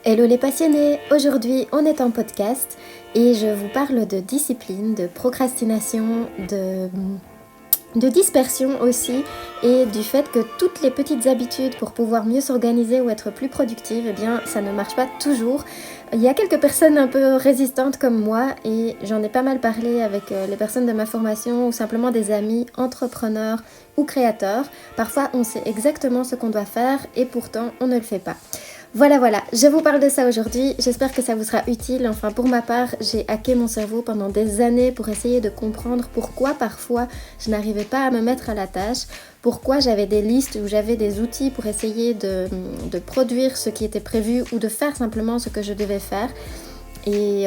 Hello les passionnés, aujourd'hui on est en podcast et je vous parle de discipline, de procrastination, de dispersion aussi et du fait que toutes les petites habitudes pour pouvoir mieux s'organiser ou être plus productive, eh bien ça ne marche pas toujours. Il y a quelques personnes un peu résistantes comme moi et j'en ai pas mal parlé avec les personnes de ma formation ou simplement des amis entrepreneurs ou créateurs. Parfois on sait exactement ce qu'on doit faire et pourtant on ne le fait pas. Voilà, je vous parle de ça aujourd'hui, j'espère que ça vous sera utile. Enfin pour ma part, j'ai hacké mon cerveau pendant des années pour essayer de comprendre pourquoi parfois je n'arrivais pas à me mettre à la tâche, pourquoi j'avais des listes ou j'avais des outils pour essayer de produire ce qui était prévu ou de faire simplement ce que je devais faire. Et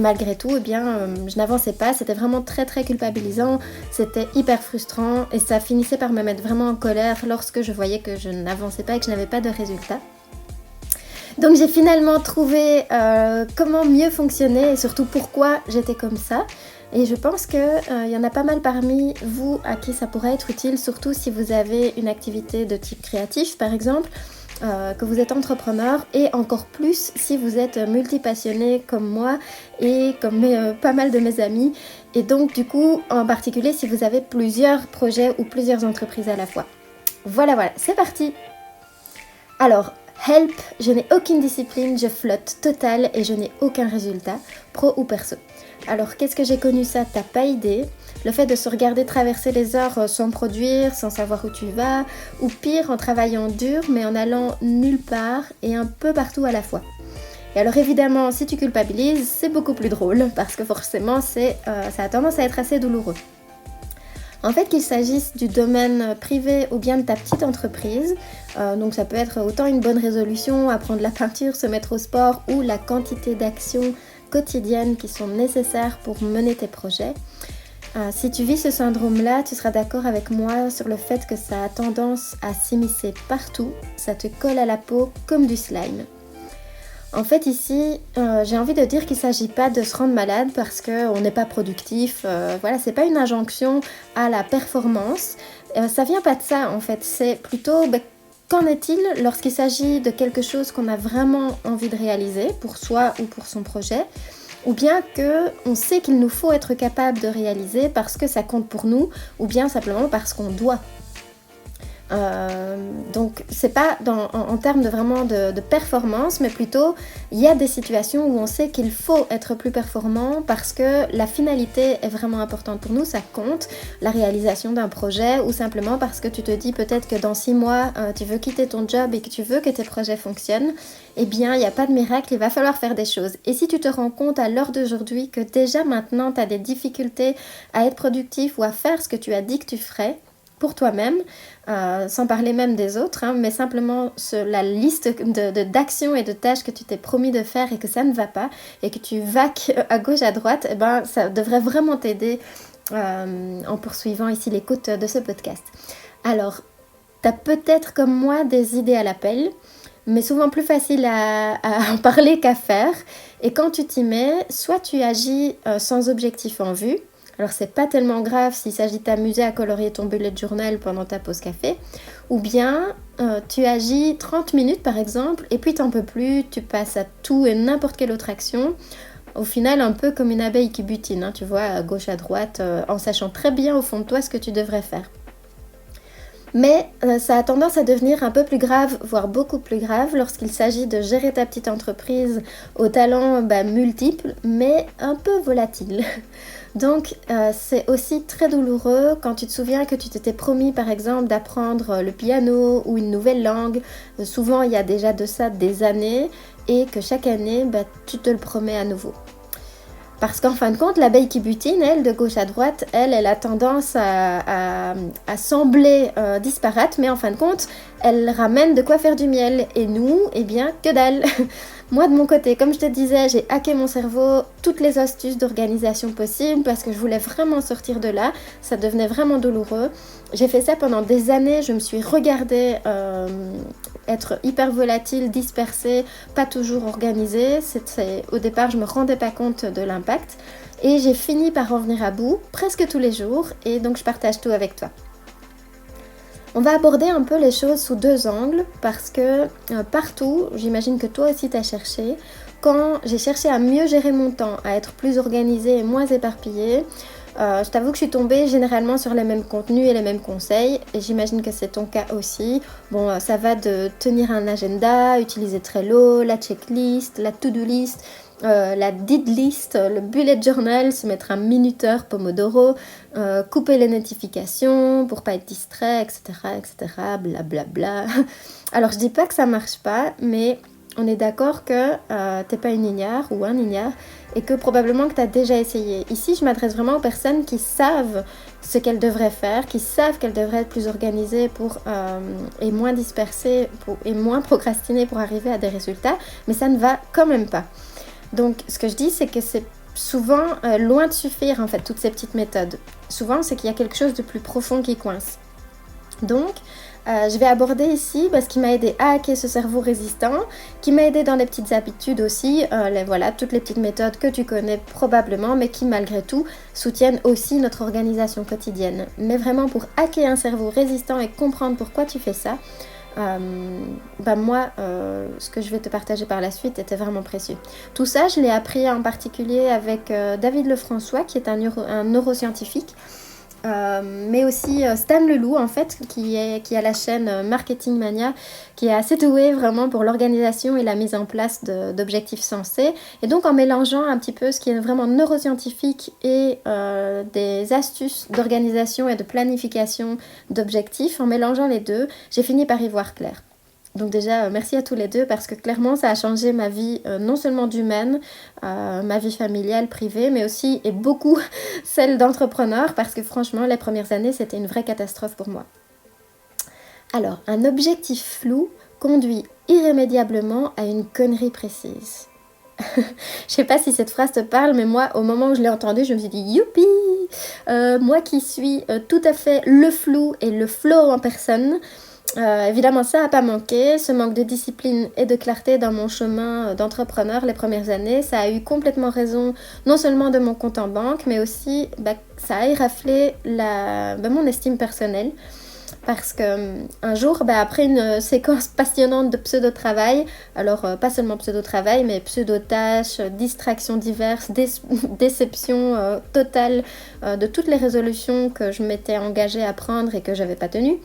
malgré tout, je n'avançais pas, c'était vraiment très très culpabilisant, c'était hyper frustrant et ça finissait par me mettre vraiment en colère lorsque je voyais que je n'avançais pas et que je n'avais pas de résultats. Donc j'ai finalement trouvé comment mieux fonctionner et surtout pourquoi j'étais comme ça. Et je pense qu'il y en a pas mal parmi vous à qui ça pourrait être utile, surtout si vous avez une activité de type créatif par exemple, que vous êtes entrepreneur et encore plus si vous êtes multipassionné comme moi et comme pas mal de mes amis. Et donc du coup, en particulier si vous avez plusieurs projets ou plusieurs entreprises à la fois. Voilà, c'est parti! Alors, help, je n'ai aucune discipline, je flotte total et je n'ai aucun résultat, pro ou perso. Alors qu'est-ce que j'ai connu ça? T'as pas idée. Le fait de se regarder traverser les heures sans produire, sans savoir où tu vas, ou pire en travaillant dur mais en allant nulle part et un peu partout à la fois. Et alors évidemment, si tu culpabilises, c'est beaucoup plus drôle parce que forcément ça a tendance à être assez douloureux. En fait, qu'il s'agisse du domaine privé ou bien de ta petite entreprise, donc ça peut être autant une bonne résolution, apprendre la peinture, se mettre au sport ou la quantité d'actions quotidiennes qui sont nécessaires pour mener tes projets. Si tu vis ce syndrome-là, tu seras d'accord avec moi sur le fait que ça a tendance à s'immiscer partout, ça te colle à la peau comme du slime. En fait ici, j'ai envie de dire qu'il ne s'agit pas de se rendre malade parce qu'on n'est pas productif. C'est pas une injonction à la performance. Ça vient pas de ça en fait. C'est plutôt qu'en est-il lorsqu'il s'agit de quelque chose qu'on a vraiment envie de réaliser pour soi ou pour son projet, ou bien qu'on sait qu'il nous faut être capable de réaliser parce que ça compte pour nous, ou bien simplement parce qu'on doit. Donc c'est pas en termes de vraiment de performance, mais plutôt il y a des situations où on sait qu'il faut être plus performant parce que la finalité est vraiment importante pour nous, ça compte, la réalisation d'un projet, ou simplement parce que tu te dis peut-être que dans 6 mois tu veux quitter ton job et que tu veux que tes projets fonctionnent. Eh bien il n'y a pas de miracle, il va falloir faire des choses. Et si tu te rends compte à l'heure d'aujourd'hui que déjà maintenant tu as des difficultés à être productif ou à faire ce que tu as dit que tu ferais pour toi-même, sans parler même des autres, mais simplement la liste d'actions et de tâches que tu t'es promis de faire et que ça ne va pas et que tu vaques à gauche à droite, ça devrait vraiment t'aider en poursuivant ici l'écoute de ce podcast. Alors, tu as peut-être comme moi des idées à l'appel, mais souvent plus facile à en parler qu'à faire. Et quand tu t'y mets, soit tu agis sans objectif en vue. Alors c'est pas tellement grave s'il s'agit de t'amuser à colorier ton bullet journal pendant ta pause café, ou bien tu agis 30 minutes par exemple et puis t'en peux plus, tu passes à tout et n'importe quelle autre action, au final un peu comme une abeille qui butine, tu vois, à gauche à droite, en sachant très bien au fond de toi ce que tu devrais faire. Mais ça a tendance à devenir un peu plus grave, voire beaucoup plus grave lorsqu'il s'agit de gérer ta petite entreprise aux talents multiples, mais un peu volatiles. Donc c'est aussi très douloureux quand tu te souviens que tu t'étais promis par exemple d'apprendre le piano ou une nouvelle langue. Souvent il y a déjà de ça des années et que chaque année tu te le promets à nouveau. Parce qu'en fin de compte, l'abeille qui butine, elle, de gauche à droite, elle a tendance à sembler disparate, mais en fin de compte, elle ramène de quoi faire du miel. Et nous, que dalle. Moi, de mon côté, comme je te disais, j'ai hacké mon cerveau, toutes les astuces d'organisation possibles, parce que je voulais vraiment sortir de là. Ça devenait vraiment douloureux. J'ai fait ça pendant des années, je me suis regardée être hyper volatile, dispersée, pas toujours organisée. Au départ, je me rendais pas compte de l'impact. Et j'ai fini par en venir à bout, presque tous les jours, et donc je partage tout avec toi. On va aborder un peu les choses sous deux angles parce que partout, j'imagine que toi aussi tu as cherché, quand j'ai cherché à mieux gérer mon temps, à être plus organisée et moins éparpillée, je t'avoue que je suis tombée généralement sur les mêmes contenus et les mêmes conseils et j'imagine que c'est ton cas aussi. Bon, ça va de tenir un agenda, utiliser Trello, la checklist, la to-do list, la did list, le bullet journal, se mettre un minuteur Pomodoro, couper les notifications pour pas être distrait, etc., etc., blablabla. Alors je dis pas que ça marche pas, mais on est d'accord que t'es pas une ignare ou un ignare et que probablement que tu as déjà essayé. Ici, je m'adresse vraiment aux personnes qui savent ce qu'elles devraient faire, qui savent qu'elles devraient être plus organisées et moins dispersées et moins procrastiner pour arriver à des résultats, mais ça ne va quand même pas. Donc, ce que je dis, c'est que c'est souvent loin de suffire, en fait, toutes ces petites méthodes. Souvent, c'est qu'il y a quelque chose de plus profond qui coince. Donc, je vais aborder ici ce qui m'a aidé à hacker ce cerveau résistant, qui m'a aidé dans les petites habitudes aussi, toutes les petites méthodes que tu connais probablement, mais qui malgré tout soutiennent aussi notre organisation quotidienne. Mais vraiment pour hacker un cerveau résistant et comprendre pourquoi tu fais ça, ce que je vais te partager par la suite était vraiment précieux. Tout ça, je l'ai appris en particulier avec David Lefrançois, qui est un neuroscientifique, mais aussi Stan Leloup en fait qui a la chaîne Marketing Mania, qui est assez doué vraiment pour l'organisation et la mise en place d'objectifs sensés, et donc en mélangeant un petit peu ce qui est vraiment neuroscientifique et des astuces d'organisation et de planification d'objectifs, en mélangeant les deux, j'ai fini par y voir clair. Donc déjà, merci à tous les deux parce que clairement, ça a changé ma vie, non seulement d'humaine, ma vie familiale, privée, mais aussi et beaucoup celle d'entrepreneur parce que franchement, les premières années, c'était une vraie catastrophe pour moi. Alors, un objectif flou conduit irrémédiablement à une connerie précise. Je sais pas si cette phrase te parle, mais moi, au moment où je l'ai entendue, je me suis dit youpi, moi qui suis tout à fait le flou et le flow en personne. Évidemment, ça n'a pas manqué. Ce manque de discipline et de clarté dans mon chemin d'entrepreneur les premières années, ça a eu complètement raison, non seulement de mon compte en banque, mais aussi ça a éraflé mon estime personnelle. Parce que un jour, après une séquence passionnante de pseudo-travail, alors pas seulement pseudo-travail, mais pseudo-tâches, distractions diverses, déception totale de toutes les résolutions que je m'étais engagée à prendre et que j'avais pas tenues,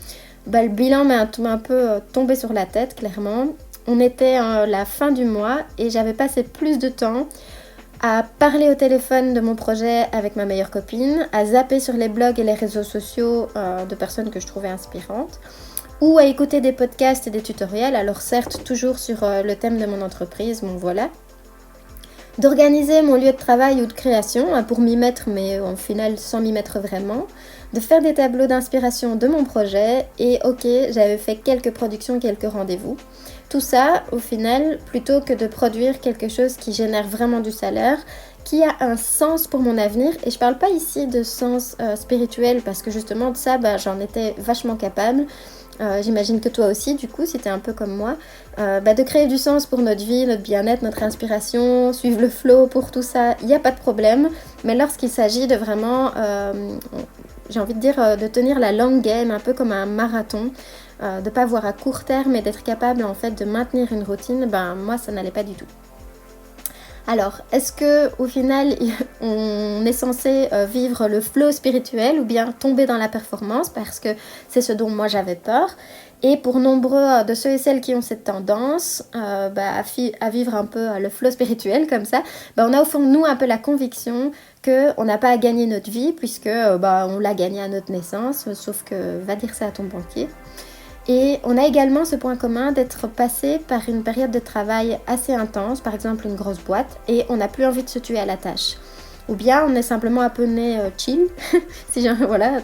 le bilan m'est un peu tombé sur la tête, clairement. On était la fin du mois et j'avais passé plus de temps à parler au téléphone de mon projet avec ma meilleure copine, à zapper sur les blogs et les réseaux sociaux de personnes que je trouvais inspirantes, ou à écouter des podcasts et des tutoriels, alors certes toujours sur le thème de mon entreprise, d'organiser mon lieu de travail ou de création pour m'y mettre, mais au final sans m'y mettre vraiment, de faire des tableaux d'inspiration de mon projet et j'avais fait quelques productions, quelques rendez-vous. Tout ça, au final, plutôt que de produire quelque chose qui génère vraiment du salaire, qui a un sens pour mon avenir, et je parle pas ici de sens spirituel parce que justement de ça, j'en étais vachement capable. J'imagine que toi aussi, du coup, si t'es un peu comme moi, de créer du sens pour notre vie, notre bien-être, notre inspiration, suivre le flow, pour tout ça, il n'y a pas de problème. Mais lorsqu'il s'agit de vraiment, j'ai envie de dire, de tenir la long game, un peu comme un marathon, de ne pas voir à court terme et d'être capable en fait de maintenir une routine, moi ça n'allait pas du tout. Alors, est-ce que au final on est censé vivre le flow spirituel ou bien tomber dans la performance, parce que c'est ce dont moi j'avais peur. Et pour nombreux de ceux et celles qui ont cette tendance à vivre un peu le flow spirituel comme ça, on a au fond de nous un peu la conviction qu'on n'a pas à gagner notre vie puisque on l'a gagnée à notre naissance, sauf que va dire ça à ton banquier. Et on a également ce point commun d'être passé par une période de travail assez intense, par exemple une grosse boîte, et on n'a plus envie de se tuer à la tâche. Ou bien on est simplement un peu né chill,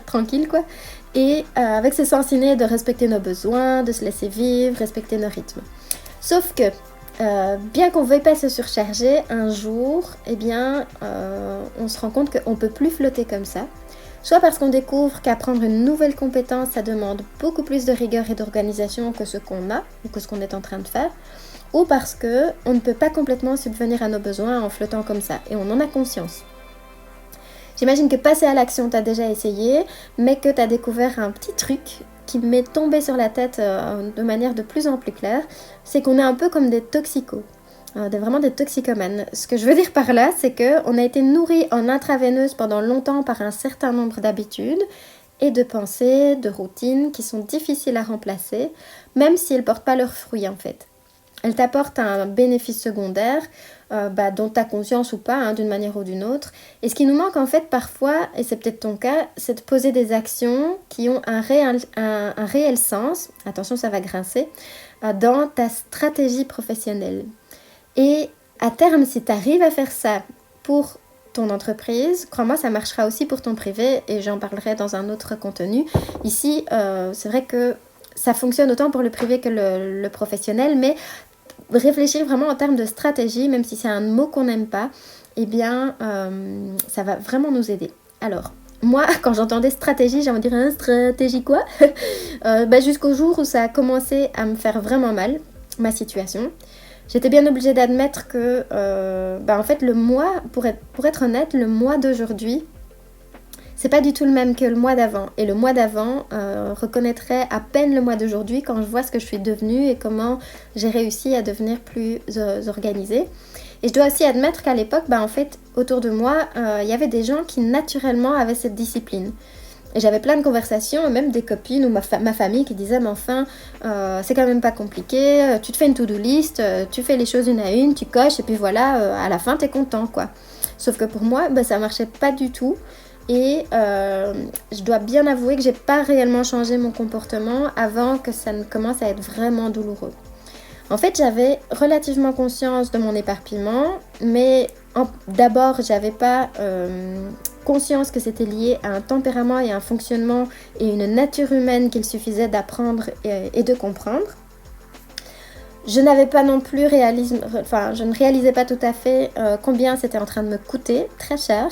tranquille quoi. Et avec ce sens inné de respecter nos besoins, de se laisser vivre, respecter nos rythmes. Sauf que, bien qu'on ne veuille pas se surcharger, un jour, on se rend compte qu'on ne peut plus flotter comme ça. Soit parce qu'on découvre qu'apprendre une nouvelle compétence, ça demande beaucoup plus de rigueur et d'organisation que ce qu'on a ou que ce qu'on est en train de faire, ou parce qu'on ne peut pas complètement subvenir à nos besoins en flottant comme ça, et on en a conscience. J'imagine que passer à l'action, t'as déjà essayé, mais que t'as découvert un petit truc qui m'est tombé sur la tête de manière de plus en plus claire, c'est qu'on est un peu comme des toxicos. Vraiment des toxicomanes. Ce que je veux dire par là, c'est qu'on a été nourris en intraveineuse pendant longtemps par un certain nombre d'habitudes et de pensées, de routines qui sont difficiles à remplacer, même si elles ne portent pas leurs fruits en fait. Elles t'apportent un bénéfice secondaire, dont tu as conscience ou pas, hein, d'une manière ou d'une autre. Et ce qui nous manque en fait parfois, et c'est peut-être ton cas, c'est de poser des actions qui ont un réel sens, attention ça va grincer, dans ta stratégie professionnelle. Et à terme, si tu arrives à faire ça pour ton entreprise, crois-moi, ça marchera aussi pour ton privé et j'en parlerai dans un autre contenu. Ici, c'est vrai que ça fonctionne autant pour le privé que le professionnel, mais réfléchir vraiment en termes de stratégie, même si c'est un mot qu'on n'aime pas, eh bien, ça va vraiment nous aider. Alors, moi, quand j'entendais stratégie, j'ai envie de dire, hein, stratégie quoi jusqu'au jour où ça a commencé à me faire vraiment mal, ma situation. J'étais bien obligée d'admettre que, en fait, le mois, pour être honnête, le mois d'aujourd'hui, c'est pas du tout le même que le mois d'avant. Et le mois d'avant reconnaîtrait à peine le mois d'aujourd'hui quand je vois ce que je suis devenue et comment j'ai réussi à devenir plus organisée. Et je dois aussi admettre qu'à l'époque, en fait, autour de moi, il y avait des gens qui naturellement avaient cette discipline. Et j'avais plein de conversations, même des copines ou ma famille qui disaient « Mais enfin, c'est quand même pas compliqué, tu te fais une to-do list, tu fais les choses une à une, tu coches et puis voilà, à la fin t'es content quoi. » Sauf que pour moi, ça marchait pas du tout. Et je dois bien avouer que j'ai pas réellement changé mon comportement avant que ça ne commence à être vraiment douloureux. En fait, j'avais relativement conscience de mon éparpillement, mais d'abord, j'avais pas conscience que c'était lié à un tempérament et un fonctionnement et une nature humaine qu'il suffisait d'apprendre et de comprendre. Je n'avais pas non plus je ne réalisais pas tout à fait combien c'était en train de me coûter, très cher,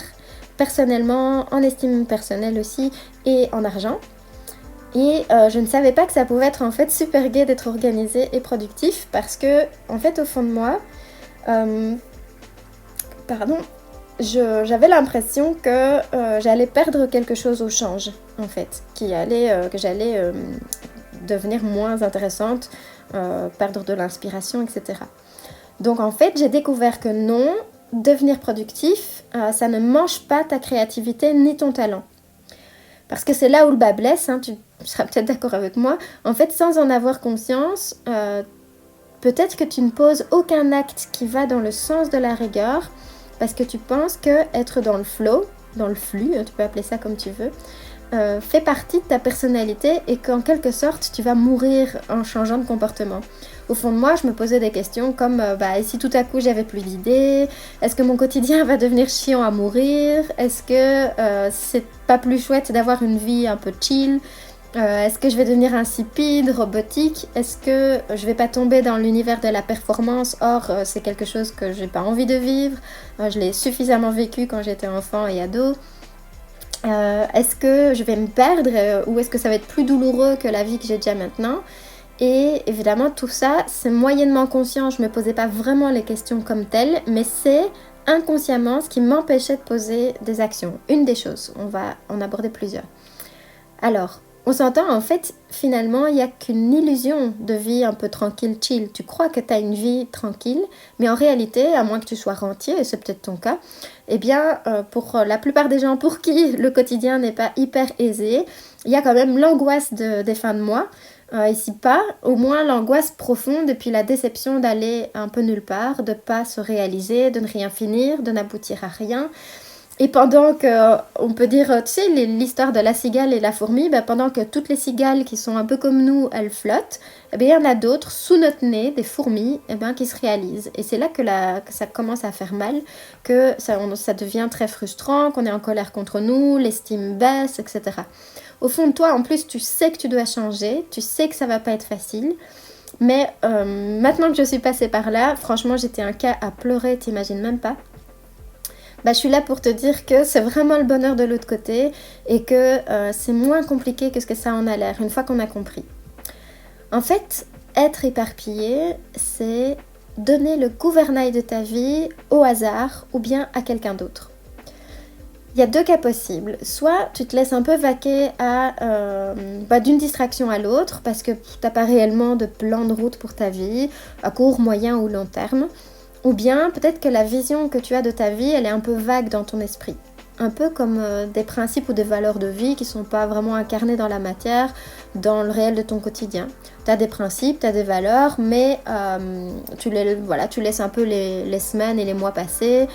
personnellement, en estime personnelle aussi et en argent. Et je ne savais pas que ça pouvait être en fait super gai d'être organisé et productif parce que en fait au fond de moi, j'avais l'impression que j'allais perdre quelque chose au change en fait, que j'allais devenir moins intéressante, perdre de l'inspiration, etc. Donc en fait j'ai découvert que non, devenir productif, ça ne mange pas ta créativité ni ton talent. Parce que c'est là où le bas blesse, hein, tu seras peut-être d'accord avec moi. En fait, sans en avoir conscience, peut-être que tu ne poses aucun acte qui va dans le sens de la rigueur, parce que tu penses que être dans le flow, dans le flux, tu peux appeler ça comme tu veux, fait partie de ta personnalité et qu'en quelque sorte, tu vas mourir en changeant de comportement. Au fond de moi, je me posais des questions comme et si tout à coup j'avais plus d'idées, est-ce que mon quotidien va devenir chiant à mourir, est-ce que c'est pas plus chouette d'avoir une vie un peu chill, est-ce que je vais devenir insipide, robotique, est-ce que je vais pas tomber dans l'univers de la performance, or c'est quelque chose que j'ai pas envie de vivre, je l'ai suffisamment vécu quand j'étais enfant et ado. Est-ce que je vais me perdre ou est-ce que ça va être plus douloureux que la vie que j'ai déjà maintenant? Et évidemment tout ça c'est moyennement conscient, je me posais pas vraiment les questions comme telles, mais c'est inconsciemment ce qui m'empêchait de poser des actions. Une des choses, on va en aborder plusieurs. Alors, on s'entend en fait, finalement il n'y a qu'une illusion de vie un peu tranquille, chill. Tu crois que tu as une vie tranquille, mais en réalité, à moins que tu sois rentier, et c'est peut-être ton cas, eh bien pour la plupart des gens pour qui le quotidien n'est pas hyper aisé, il y a quand même l'angoisse des fins de mois, et si pas, au moins l'angoisse profonde et puis la déception d'aller un peu nulle part, de ne pas se réaliser, de ne rien finir, de n'aboutir à rien. Et pendant que, on peut dire, tu sais, l'histoire de la cigale et la fourmi, pendant que toutes les cigales qui sont un peu comme nous, elles flottent, il y en a d'autres, sous notre nez, des fourmis, qui se réalisent. Et c'est là que ça commence à faire mal, que ça devient très frustrant, qu'on est en colère contre nous, l'estime baisse, etc. Au fond de toi, en plus, tu sais que tu dois changer, tu sais que ça va pas être facile. Mais maintenant que je suis passée par là, franchement, j'étais un cas à pleurer, t'imagines même pas. Je suis là pour te dire que c'est vraiment le bonheur de l'autre côté et que c'est moins compliqué que ce que ça en a l'air, une fois qu'on a compris. En fait, être éparpillé, c'est donner le gouvernail de ta vie au hasard ou bien à quelqu'un d'autre. Il y a deux cas possibles. Soit tu te laisses un peu vaquer d'une distraction à l'autre parce que tu n'as pas réellement de plan de route pour ta vie, à court, moyen ou long terme. Ou bien peut-être que la vision que tu as de ta vie, elle est un peu vague dans ton esprit. Un peu comme des principes ou des valeurs de vie qui ne sont pas vraiment incarnés dans la matière, dans le réel de ton quotidien. Tu as des principes, tu as des valeurs, mais tu laisses un peu les semaines et les mois passer.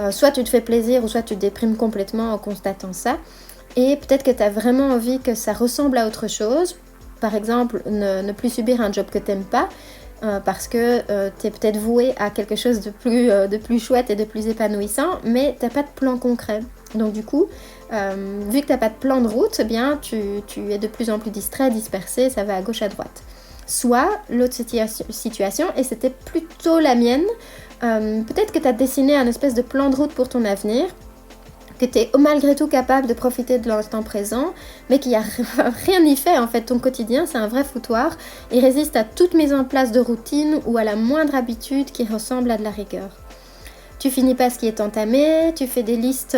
Soit tu te fais plaisir ou soit tu te déprimes complètement en constatant ça. Et peut-être que tu as vraiment envie que ça ressemble à autre chose. Par exemple, ne plus subir un job que tu n'aimes pas. Parce que tu es peut-être voué à quelque chose de plus chouette et de plus épanouissant, mais tu n'as pas de plan concret. Donc du coup, vu que tu n'as pas de plan de route, eh bien, tu es de plus en plus distrait, dispersé, ça va à gauche, à droite. Soit l'autre situation, et c'était plutôt la mienne, peut-être que tu as dessiné un espèce de plan de route pour ton avenir, que tu es malgré tout capable de profiter de l'instant présent, mais qu'il n'y a rien y fait en fait. Ton quotidien, c'est un vrai foutoir. Il résiste à toute mise en place de routine ou à la moindre habitude qui ressemble à de la rigueur. Tu finis pas ce qui est entamé, tu fais des listes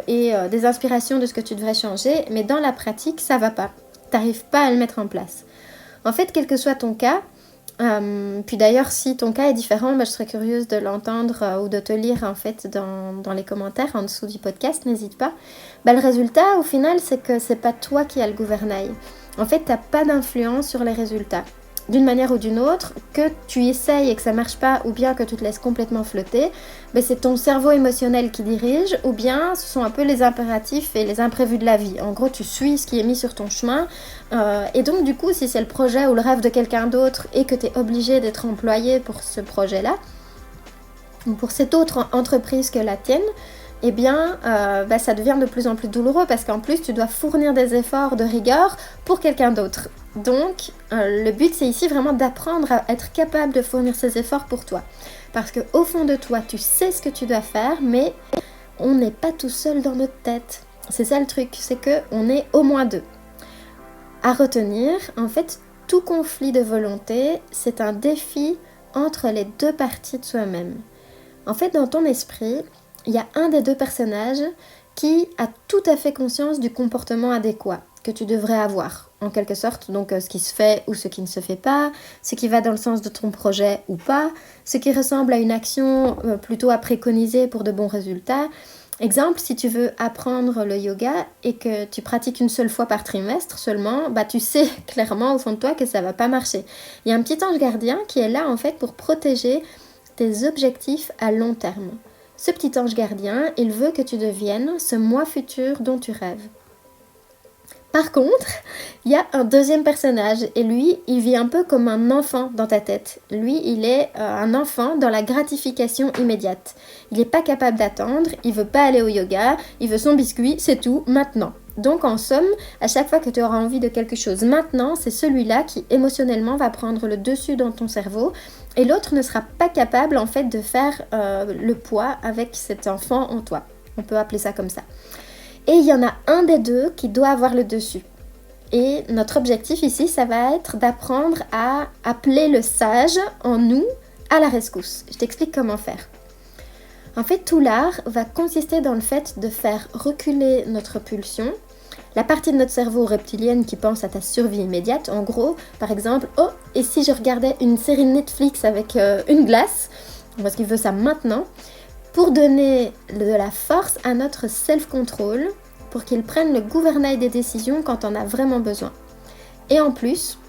et des inspirations de ce que tu devrais changer, mais dans la pratique, ça va pas. T'arrives pas à le mettre en place. En fait, quel que soit ton cas, puis d'ailleurs, si ton cas est différent, je serais curieuse de l'entendre ou de te lire en fait dans les commentaires en dessous du podcast, n'hésite pas. Le résultat, au final, c'est que c'est pas toi qui as le gouvernail. En fait, t'as pas d'influence sur les résultats. D'une manière ou d'une autre, que tu essayes et que ça marche pas, ou bien que tu te laisses complètement flotter, c'est ton cerveau émotionnel qui dirige, ou bien ce sont un peu les impératifs et les imprévus de la vie. En gros, tu suis ce qui est mis sur ton chemin, et donc du coup, si c'est le projet ou le rêve de quelqu'un d'autre et que tu es obligé d'être employé pour ce projet-là, ou pour cette autre entreprise que la tienne, eh bien, ça devient de plus en plus douloureux parce qu'en plus, tu dois fournir des efforts de rigueur pour quelqu'un d'autre. Donc, le but, c'est ici vraiment d'apprendre à être capable de fournir ces efforts pour toi. Parce qu'au fond de toi, tu sais ce que tu dois faire, mais on n'est pas tout seul dans notre tête. C'est ça le truc, c'est qu'on est au moins deux. À retenir, en fait, tout conflit de volonté, c'est un défi entre les deux parties de soi-même. En fait, dans ton esprit, il y a un des deux personnages qui a tout à fait conscience du comportement adéquat que tu devrais avoir, en quelque sorte, donc ce qui se fait ou ce qui ne se fait pas, ce qui va dans le sens de ton projet ou pas, ce qui ressemble à une action plutôt à préconiser pour de bons résultats. Exemple, si tu veux apprendre le yoga et que tu pratiques une seule fois par trimestre seulement, tu sais clairement au fond de toi que ça va pas marcher. Il y a un petit ange gardien qui est là en fait pour protéger tes objectifs à long terme. Ce petit ange gardien, il veut que tu deviennes ce moi futur dont tu rêves. Par contre, il y a un deuxième personnage et lui, il vit un peu comme un enfant dans ta tête. Lui, il est un enfant dans la gratification immédiate. Il n'est pas capable d'attendre, il veut pas aller au yoga, il veut son biscuit, c'est tout, maintenant. Donc en somme, à chaque fois que tu auras envie de quelque chose maintenant, c'est celui-là qui émotionnellement va prendre le dessus dans ton cerveau et l'autre ne sera pas capable en fait de faire le poids avec cet enfant en toi. On peut appeler ça comme ça. Et il y en a un des deux qui doit avoir le dessus. Et notre objectif ici, ça va être d'apprendre à appeler le sage en nous à la rescousse. Je t'explique comment faire. En fait, tout l'art va consister dans le fait de faire reculer notre pulsion, la partie de notre cerveau reptilienne qui pense à ta survie immédiate. En gros, par exemple, oh, et si je regardais une série Netflix avec une glace, parce qu'il veut ça maintenant, pour donner de la force à notre self-control, pour qu'il prenne le gouvernail des décisions quand on a vraiment besoin. Et en plus,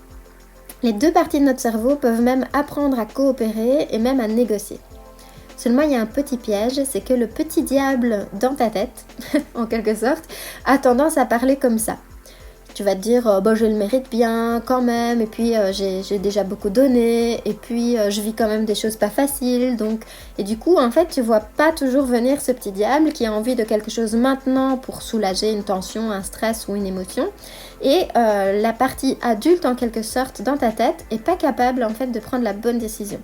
les deux parties de notre cerveau peuvent même apprendre à coopérer et même à négocier. Seulement, il y a un petit piège, c'est que le petit diable dans ta tête, en quelque sorte, a tendance à parler comme ça. Tu vas te dire, je le mérite bien quand même, et puis j'ai déjà beaucoup donné, et puis je vis quand même des choses pas faciles, donc... Et du coup, en fait, tu vois pas toujours venir ce petit diable qui a envie de quelque chose maintenant pour soulager une tension, un stress ou une émotion, et la partie adulte, en quelque sorte, dans ta tête, est pas capable, en fait, de prendre la bonne décision.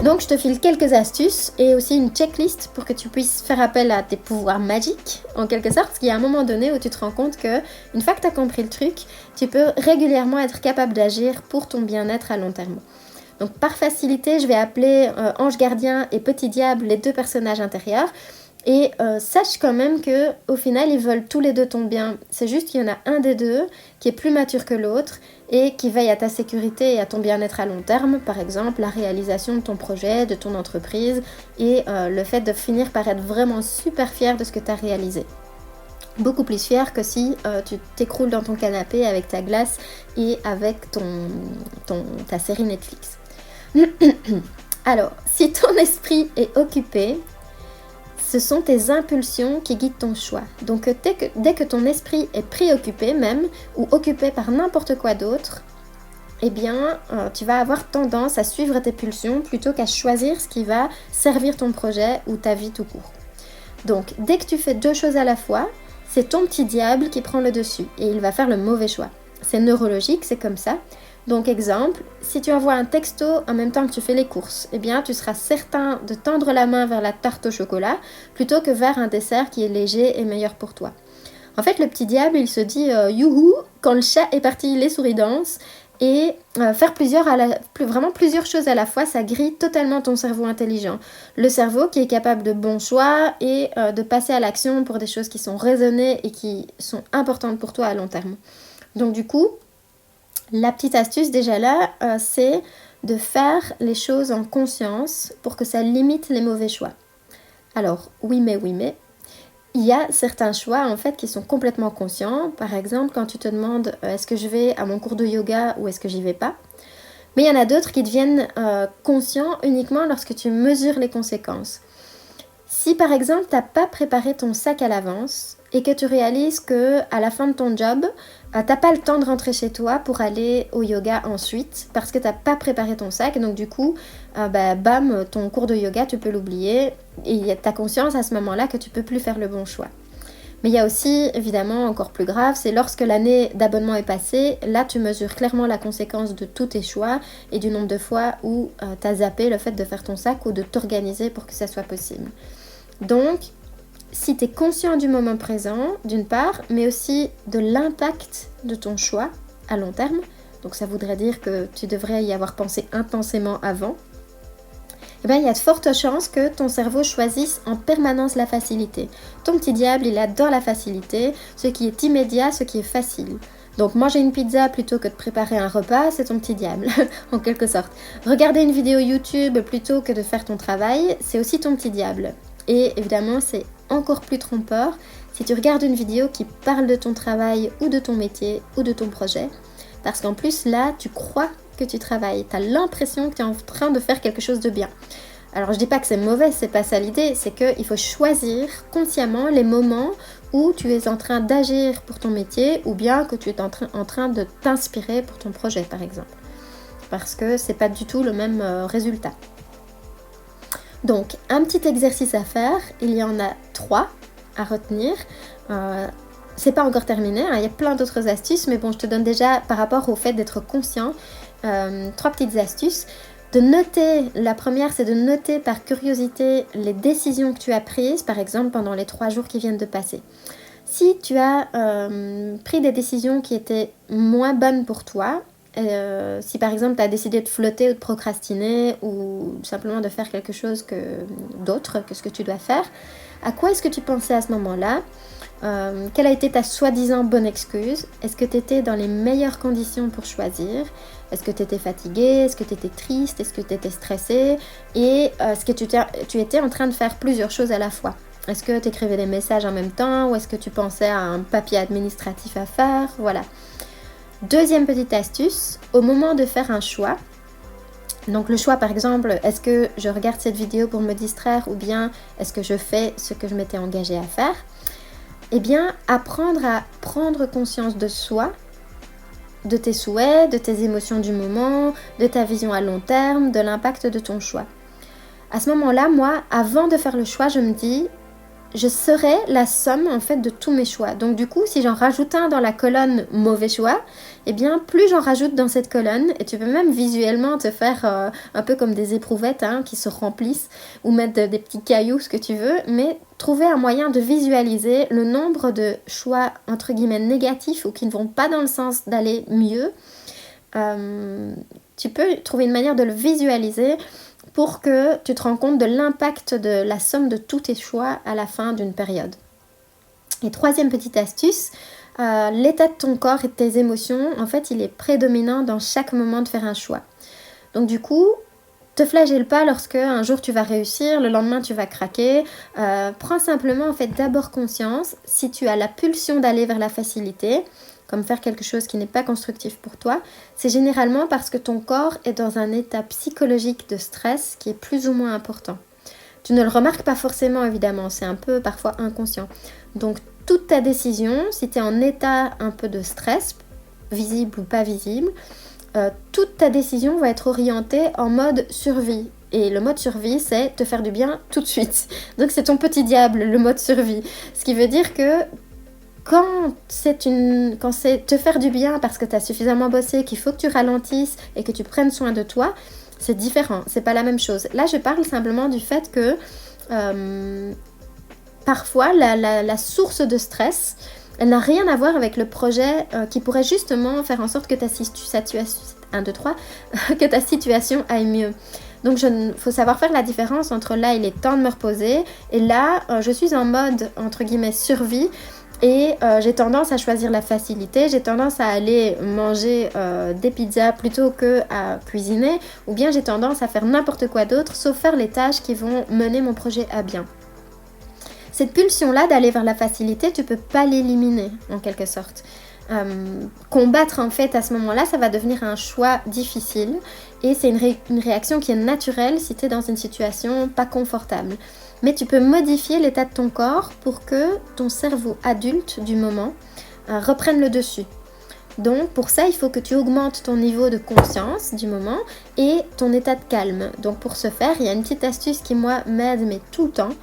Donc je te file quelques astuces et aussi une checklist pour que tu puisses faire appel à tes pouvoirs magiques, en quelque sorte, parce qu'il y a un moment donné où tu te rends compte que, une fois que tu as compris le truc, tu peux régulièrement être capable d'agir pour ton bien-être à long terme. Donc par facilité, je vais appeler Ange Gardien et Petit Diable les deux personnages intérieurs, Et sache quand même que au final, ils veulent tous les deux ton bien. C'est juste qu'il y en a un des deux qui est plus mature que l'autre et qui veille à ta sécurité et à ton bien-être à long terme. Par exemple, la réalisation de ton projet, de ton entreprise et le fait de finir par être vraiment super fier de ce que tu as réalisé. Beaucoup plus fier que si tu t'écroules dans ton canapé avec ta glace et avec ta série Netflix. Alors, si ton esprit est occupé, ce sont tes impulsions qui guident ton choix. Donc dès que ton esprit est préoccupé même, ou occupé par n'importe quoi d'autre, eh bien, tu vas avoir tendance à suivre tes pulsions plutôt qu'à choisir ce qui va servir ton projet ou ta vie tout court. Donc, dès que tu fais deux choses à la fois, c'est ton petit diable qui prend le dessus et il va faire le mauvais choix. C'est neurologique, c'est comme ça. Donc exemple, si tu envoies un texto en même temps que tu fais les courses, eh bien tu seras certain de tendre la main vers la tarte au chocolat plutôt que vers un dessert qui est léger et meilleur pour toi. En fait, le petit diable, il se dit youhou, quand le chat est parti, les souris dansent. Et faire vraiment plusieurs choses à la fois, ça grille totalement ton cerveau intelligent. Le cerveau qui est capable de bons choix et de passer à l'action pour des choses qui sont raisonnées et qui sont importantes pour toi à long terme. Donc du coup, la petite astuce déjà là, c'est de faire les choses en conscience pour que ça limite les mauvais choix. Alors, oui mais, il y a certains choix en fait qui sont complètement conscients. Par exemple, quand tu te demandes est-ce que je vais à mon cours de yoga ou est-ce que j'y vais pas. Mais il y en a d'autres qui deviennent conscients uniquement lorsque tu mesures les conséquences. Si par exemple tu n'as pas préparé ton sac à l'avance et que tu réalises que à la fin de ton job, t'as pas le temps de rentrer chez toi pour aller au yoga ensuite parce que t'as pas préparé ton sac, et donc du coup, bam, ton cours de yoga tu peux l'oublier et t'as conscience à ce moment-là que tu peux plus faire le bon choix. Mais il y a aussi, évidemment, encore plus grave, c'est lorsque l'année d'abonnement est passée, là tu mesures clairement la conséquence de tous tes choix et du nombre de fois où t'as zappé le fait de faire ton sac ou de t'organiser pour que ça soit possible. Donc, si tu es conscient du moment présent, d'une part, mais aussi de l'impact de ton choix à long terme, donc ça voudrait dire que tu devrais y avoir pensé intensément avant, eh bien, il y a de fortes chances que ton cerveau choisisse en permanence la facilité. Ton petit diable, il adore la facilité, ce qui est immédiat, ce qui est facile. Donc manger une pizza plutôt que de préparer un repas, c'est ton petit diable, en quelque sorte. Regarder une vidéo YouTube plutôt que de faire ton travail, c'est aussi ton petit diable. Et évidemment, c'est encore plus trompeur si tu regardes une vidéo qui parle de ton travail ou de ton métier ou de ton projet. Parce qu'en plus, là, tu crois que tu travailles. Tu as l'impression que tu es en train de faire quelque chose de bien. Alors, je dis pas que c'est mauvais, c'est pas ça l'idée. C'est qu'il faut choisir consciemment les moments où tu es en train d'agir pour ton métier ou bien que tu es en train de t'inspirer pour ton projet, par exemple. Parce que c'est pas du tout le même résultat. Donc, un petit exercice à faire, il y en a 3 à retenir. C'est pas encore terminé, hein, il y a plein d'autres astuces, mais bon, je te donne déjà par rapport au fait d'être conscient 3 petites astuces. De noter, la première c'est de noter par curiosité les décisions que tu as prises, par exemple pendant les 3 jours qui viennent de passer. Si tu as pris des décisions qui étaient moins bonnes pour toi, si par exemple tu as décidé de flotter ou de procrastiner ou simplement de faire quelque chose d'autre que ce que tu dois faire, à quoi est-ce que tu pensais à ce moment-là ? Quelle a été ta soi-disant bonne excuse ? Est-ce que tu étais dans les meilleures conditions pour choisir ? Est-ce que tu étais fatiguée ? Est-ce que tu étais triste ? Est-ce que tu étais stressée ? Et est-ce que tu étais en train de faire plusieurs choses à la fois ? Est-ce que tu écrivais des messages en même temps ? Ou est-ce que tu pensais à un papier administratif à faire ? Voilà. Deuxième petite astuce, au moment de faire un choix, donc le choix par exemple, est-ce que je regarde cette vidéo pour me distraire ou bien est-ce que je fais ce que je m'étais engagée à faire ? Eh bien, apprendre à prendre conscience de soi, de tes souhaits, de tes émotions du moment, de ta vision à long terme, de l'impact de ton choix. À ce moment-là, moi, avant de faire le choix, je me dis, je serai la somme en fait de tous mes choix. Donc du coup, si j'en rajoute un dans la colonne mauvais choix, eh bien plus j'en rajoute dans cette colonne, et tu peux même visuellement te faire un peu comme des éprouvettes qui se remplissent, ou mettre des petits cailloux, ce que tu veux, mais trouver un moyen de visualiser le nombre de choix entre guillemets négatifs ou qui ne vont pas dans le sens d'aller mieux. Tu peux trouver une manière de le visualiser pour que tu te rends compte de l'impact de la somme de tous tes choix à la fin d'une période. Et troisième petite astuce, l'état de ton corps et de tes émotions, en fait, il est prédominant dans chaque moment de faire un choix. Donc du coup, te flagelle pas lorsque un jour tu vas réussir, le lendemain tu vas craquer. Prends simplement en fait d'abord conscience si tu as la pulsion d'aller vers la facilité, comme faire quelque chose qui n'est pas constructif pour toi, c'est généralement parce que ton corps est dans un état psychologique de stress qui est plus ou moins important. Tu ne le remarques pas forcément évidemment, c'est un peu parfois inconscient. Donc toute ta décision, si tu es en état un peu de stress, visible ou pas visible, toute ta décision va être orientée en mode survie. Et le mode survie, c'est te faire du bien tout de suite. Donc c'est ton petit diable, le mode survie. Ce qui veut dire que quand c'est te faire du bien parce que tu as suffisamment bossé, qu'il faut que tu ralentisses et que tu prennes soin de toi, c'est différent, c'est pas la même chose. Là, je parle simplement du fait que parfois, la source de stress, elle n'a rien à voir avec le projet qui pourrait justement faire en sorte que ta situation aille mieux. Donc, faut savoir faire la différence entre là, il est temps de me reposer, et là, je suis en mode, entre guillemets, survie, et j'ai tendance à choisir la facilité, j'ai tendance à aller manger des pizzas plutôt que à cuisiner, ou bien j'ai tendance à faire n'importe quoi d'autre, sauf faire les tâches qui vont mener mon projet à bien. Cette pulsion-là d'aller vers la facilité, tu peux pas l'éliminer en quelque sorte. Combattre en fait à ce moment-là, ça va devenir un choix difficile et c'est une réaction qui est naturelle si tu es dans une situation pas confortable. Mais tu peux modifier l'état de ton corps pour que ton cerveau adulte du moment reprenne le dessus. Donc pour ça, il faut que tu augmentes ton niveau de conscience du moment et ton état de calme. Donc pour ce faire, il y a une petite astuce qui moi m'aide mais tout le temps.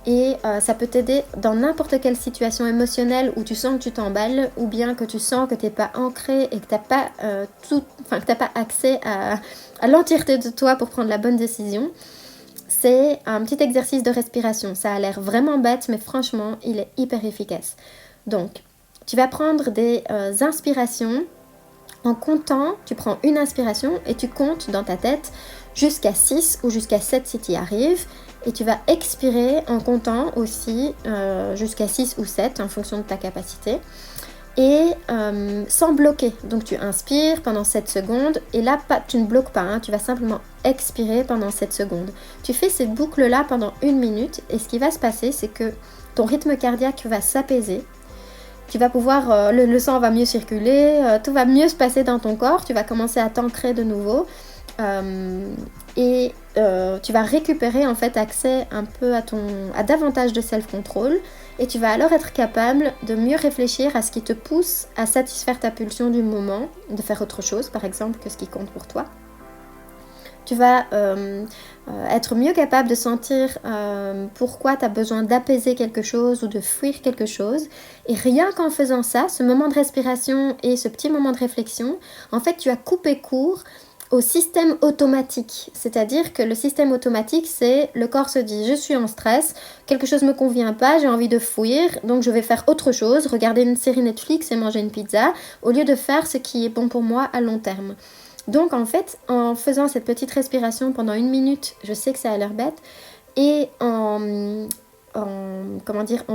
Et ça peut t'aider dans n'importe quelle situation émotionnelle où tu sens que tu t'emballes ou bien que tu sens que tu n'es pas ancré et que tu n'as pas accès à l'entièreté de toi pour prendre la bonne décision. C'est un petit exercice de respiration. Ça a l'air vraiment bête, mais franchement, il est hyper efficace. Donc, tu vas prendre des inspirations. En comptant, tu prends une inspiration et tu comptes dans ta tête jusqu'à 6 ou jusqu'à 7 si tu y arrives. Et tu vas expirer en comptant aussi jusqu'à 6 ou 7 en fonction de ta capacité. Et sans bloquer. Donc tu inspires pendant 7 secondes et là tu ne bloques pas, hein, tu vas simplement expirer pendant 7 secondes. Tu fais cette boucle-là pendant 1 minute et ce qui va se passer, c'est que ton rythme cardiaque va s'apaiser. Tu vas pouvoir, le sang va mieux circuler, tout va mieux se passer dans ton corps, tu vas commencer à t'ancrer de nouveau. Tu vas récupérer en fait accès un peu à davantage de self-control et tu vas alors être capable de mieux réfléchir à ce qui te pousse à satisfaire ta pulsion du moment, de faire autre chose par exemple que ce qui compte pour toi. Tu vas être mieux capable de sentir pourquoi tu as besoin d'apaiser quelque chose ou de fuir quelque chose. Et rien qu'en faisant ça, ce moment de respiration et ce petit moment de réflexion, en fait tu as coupé court au système automatique, c'est-à-dire que le système automatique, c'est le corps se dit je suis en stress, quelque chose ne me convient pas, j'ai envie de fuir, donc je vais faire autre chose, regarder une série Netflix et manger une pizza, au lieu de faire ce qui est bon pour moi à long terme. Donc en fait, en faisant cette petite respiration pendant 1 minute, je sais que ça a l'air bête, et en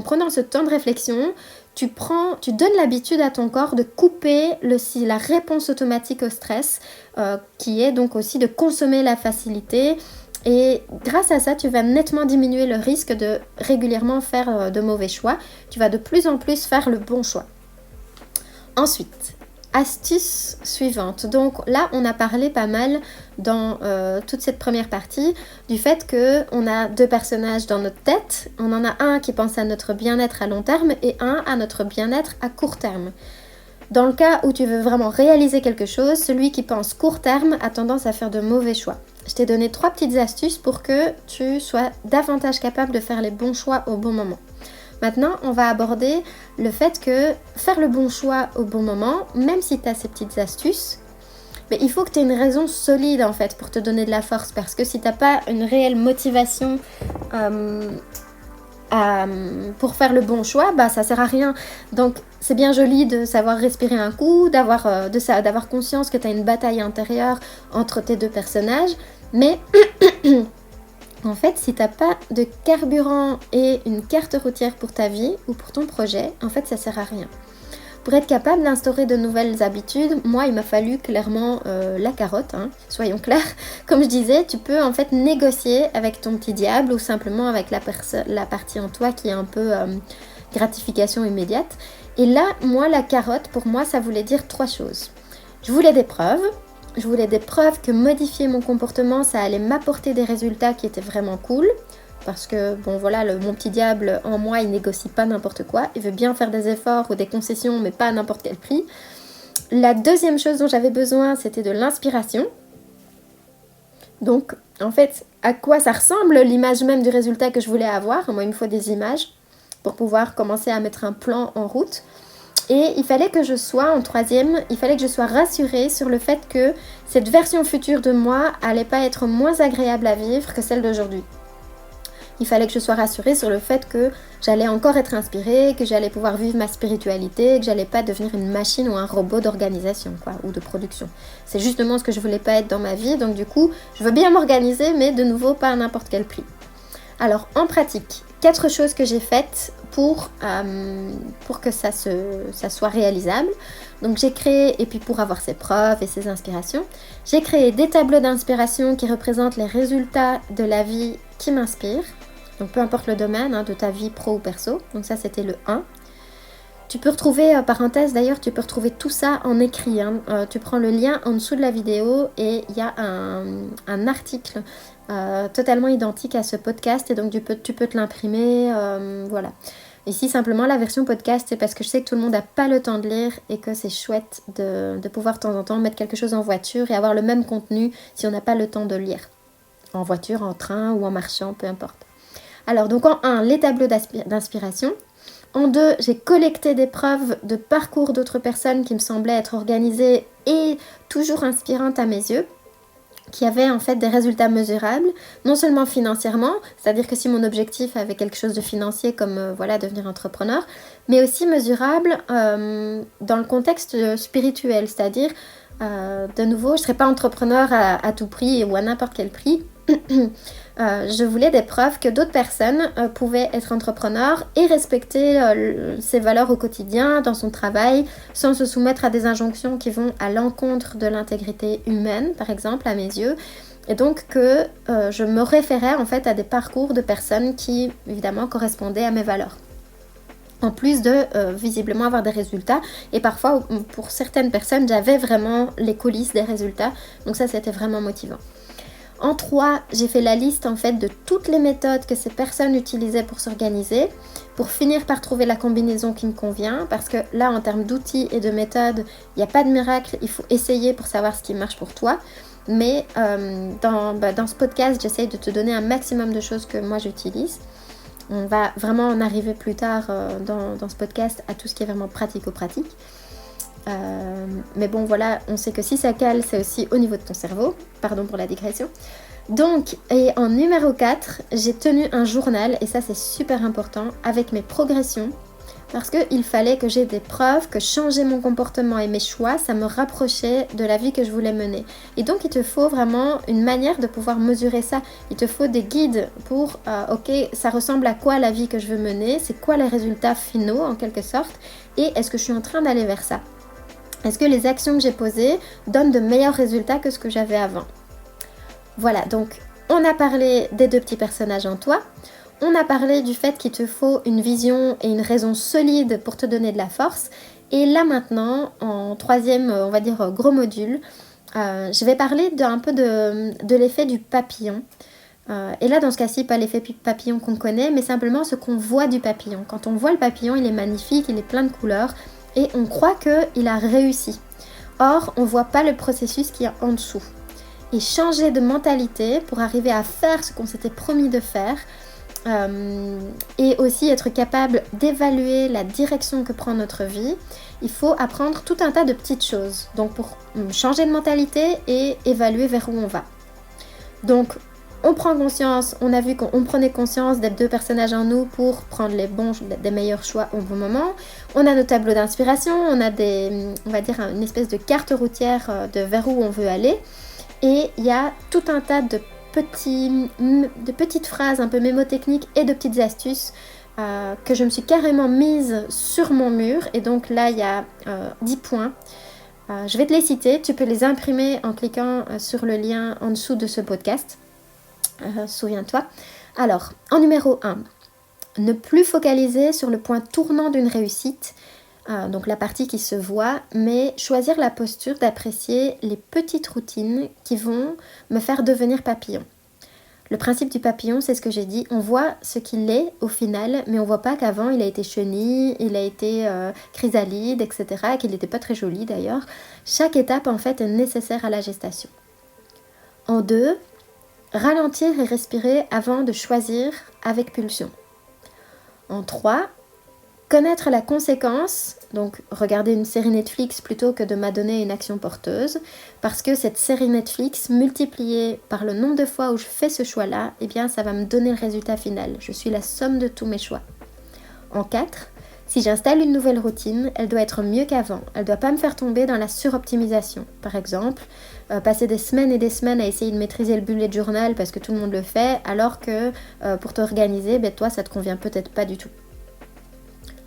prenant ce temps de réflexion, tu donnes l'habitude à ton corps de couper la réponse automatique au stress, qui est donc aussi de consommer la facilité. Et grâce à ça, tu vas nettement diminuer le risque de régulièrement faire de mauvais choix. Tu vas de plus en plus faire le bon choix. Ensuite, astuce suivante. Donc là, on a parlé pas mal dans toute cette première partie du fait qu'on a 2 personnages dans notre tête. On en a un qui pense à notre bien-être à long terme et un à notre bien-être à court terme. Dans le cas où tu veux vraiment réaliser quelque chose, celui qui pense court terme a tendance à faire de mauvais choix. Je t'ai donné 3 petites astuces pour que tu sois davantage capable de faire les bons choix au bon moment. Maintenant, on va aborder le fait que faire le bon choix au bon moment, même si tu as ces petites astuces, mais il faut que tu aies une raison solide en fait pour te donner de la force. Parce que si tu n'as pas une réelle motivation pour faire le bon choix, ça sert à rien. Donc c'est bien joli de savoir respirer un coup, d'avoir conscience que tu as une bataille intérieure entre tes 2 personnages. Mais en fait, si t'as pas de carburant et une carte routière pour ta vie ou pour ton projet, en fait, ça sert à rien. Pour être capable d'instaurer de nouvelles habitudes, moi, il m'a fallu clairement la carotte, hein, soyons clairs. Comme je disais, tu peux en fait négocier avec ton petit diable ou simplement avec la partie en toi qui est un peu gratification immédiate. Et là, moi, la carotte, pour moi, ça voulait dire 3 choses. Je voulais des preuves. Je voulais des preuves que modifier mon comportement, ça allait m'apporter des résultats qui étaient vraiment cool. Parce que, bon voilà, mon petit diable en moi, il négocie pas n'importe quoi. Il veut bien faire des efforts ou des concessions, mais pas à n'importe quel prix. La deuxième chose dont j'avais besoin, c'était de l'inspiration. Donc, en fait, à quoi ça ressemble l'image même du résultat que je voulais avoir? Moi, il me faut des images pour pouvoir commencer à mettre un plan en route. Et il fallait que je sois, en troisième, il fallait que je sois rassurée sur le fait que cette version future de moi allait pas être moins agréable à vivre que celle d'aujourd'hui. Il fallait que je sois rassurée sur le fait que j'allais encore être inspirée, que j'allais pouvoir vivre ma spiritualité, que j'allais pas devenir une machine ou un robot d'organisation, quoi, ou de production. C'est justement ce que je voulais pas être dans ma vie, donc du coup, je veux bien m'organiser, mais de nouveau, pas à n'importe quel prix. Alors, en pratique, 4 choses que j'ai faites pour que ça soit réalisable. Donc j'ai créé, et puis pour avoir ses preuves et ses inspirations, j'ai créé des tableaux d'inspiration qui représentent les résultats de la vie qui m'inspire. Donc peu importe le domaine, hein, de ta vie pro ou perso. Donc ça c'était le 1. Tu peux retrouver, parenthèse d'ailleurs, tu peux retrouver tout ça en écrit. Hein. Tu prends le lien en dessous de la vidéo et il y a un article totalement identique à ce podcast et donc tu peux te l'imprimer, voilà. Ici simplement la version podcast, c'est parce que je sais que tout le monde n'a pas le temps de lire et que c'est chouette de pouvoir de temps en temps mettre quelque chose en voiture et avoir le même contenu si on n'a pas le temps de lire. En voiture, en train ou en marchant, peu importe. Alors donc en 1, les tableaux d'inspiration. En 2, j'ai collecté des preuves de parcours d'autres personnes qui me semblaient être organisées et toujours inspirantes à mes yeux, qui avaient en fait des résultats mesurables, non seulement financièrement, c'est-à-dire que si mon objectif avait quelque chose de financier comme voilà devenir entrepreneur, mais aussi mesurable dans le contexte spirituel, c'est-à-dire de nouveau, je ne serais pas entrepreneur à tout prix ou à n'importe quel prix. Je voulais des preuves que d'autres personnes pouvaient être entrepreneurs et respecter ses valeurs au quotidien, dans son travail, sans se soumettre à des injonctions qui vont à l'encontre de l'intégrité humaine, par exemple, à mes yeux. Et donc que je me référais en fait à des parcours de personnes qui, évidemment, correspondaient à mes valeurs. En plus de visiblement avoir des résultats. Et parfois, pour certaines personnes, j'avais vraiment les coulisses des résultats. Donc ça, c'était vraiment motivant. En 3, j'ai fait la liste en fait de toutes les méthodes que ces personnes utilisaient pour s'organiser, pour finir par trouver la combinaison qui me convient, parce que là, en termes d'outils et de méthodes, il n'y a pas de miracle, il faut essayer pour savoir ce qui marche pour toi. Mais dans ce podcast, j'essaye de te donner un maximum de choses que moi j'utilise. On va vraiment en arriver plus tard dans ce podcast à tout ce qui est vraiment pratico-pratique. Mais bon voilà, on sait que si ça cale, c'est aussi au niveau de ton cerveau. Pardon pour la digression. Donc, et en numéro 4, j'ai tenu un journal, et ça c'est super important, avec mes progressions. Parce qu'il fallait que j'ai des preuves que changer mon comportement et mes choix, ça me rapprochait de la vie que je voulais mener. Et donc il te faut vraiment une manière de pouvoir mesurer ça. Il te faut des guides pour, ok, ça ressemble à quoi la vie que je veux mener, c'est quoi les résultats finaux en quelque sorte, et est-ce que je suis en train d'aller vers ça? Est-ce que les actions que j'ai posées donnent de meilleurs résultats que ce que j'avais avant? Voilà, donc on a parlé des 2 petits personnages en toi. On a parlé du fait qu'il te faut une vision et une raison solide pour te donner de la force. Et là maintenant, en 3e, on va dire gros module, je vais parler un peu de l'effet du papillon. Et là, dans ce cas-ci, pas l'effet papillon qu'on connaît, mais simplement ce qu'on voit du papillon. Quand on voit le papillon, il est magnifique, il est plein de couleurs. Et on croit qu'il a réussi. Or, on ne voit pas le processus qui est en dessous. Et changer de mentalité pour arriver à faire ce qu'on s'était promis de faire, et aussi être capable d'évaluer la direction que prend notre vie, il faut apprendre tout un tas de petites choses. Donc pour changer de mentalité et évaluer vers où on va. Donc on prend conscience, on a vu qu'on prenait conscience d'être 2 personnages en nous pour prendre des meilleurs choix au bon moment. On a nos tableaux d'inspiration, on a on va dire une espèce de carte routière de vers où on veut aller. Et il y a tout un tas de petites phrases un peu mémotechniques et de petites astuces que je me suis carrément mise sur mon mur. Et donc là, il y a 10 points. Je vais te les citer. Tu peux les imprimer en cliquant sur le lien en dessous de ce podcast. Souviens-toi. Alors, en numéro 1, ne plus focaliser sur le point tournant d'une réussite, donc la partie qui se voit, mais choisir la posture d'apprécier les petites routines qui vont me faire devenir papillon. Le principe du papillon, c'est ce que j'ai dit, on voit ce qu'il est au final, mais on voit pas qu'avant il a été chenille, il a été chrysalide, etc., et qu'il n'était pas très joli d'ailleurs. Chaque étape en fait est nécessaire à la gestation. En 2, ralentir et respirer avant de choisir avec pulsion. En 3, connaître la conséquence, donc regarder une série Netflix plutôt que de m'adonner une action porteuse, parce que cette série Netflix multipliée par le nombre de fois où je fais ce choix-là, eh bien ça va me donner le résultat final. Je suis la somme de tous mes choix. En 4, si j'installe une nouvelle routine, elle doit être mieux qu'avant. Elle ne doit pas me faire tomber dans la suroptimisation. Par exemple, passer des semaines et des semaines à essayer de maîtriser le bullet journal parce que tout le monde le fait, alors que pour t'organiser, toi ça ne te convient peut-être pas du tout.